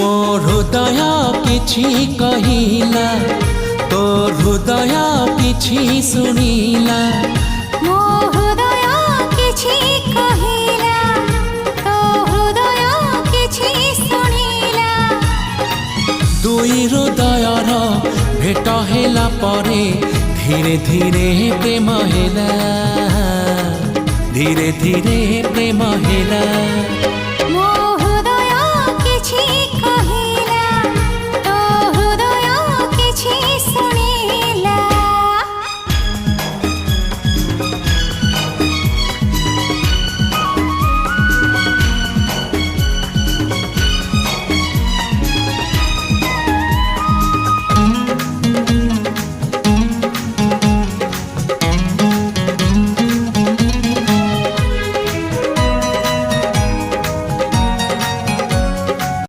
ମୋ हृदय किछि कहिला तो हृदय किछि सुनिला ମୋ ହୃଦୟ କିଛି କହିଲା ତୋ ହୃଦୟ କିଛି ଶୁଣିଲା। दुई हृदयर भेट होला परे धीरे धीरे प्रेम हेला धीरे धीरे प्रेम हेला।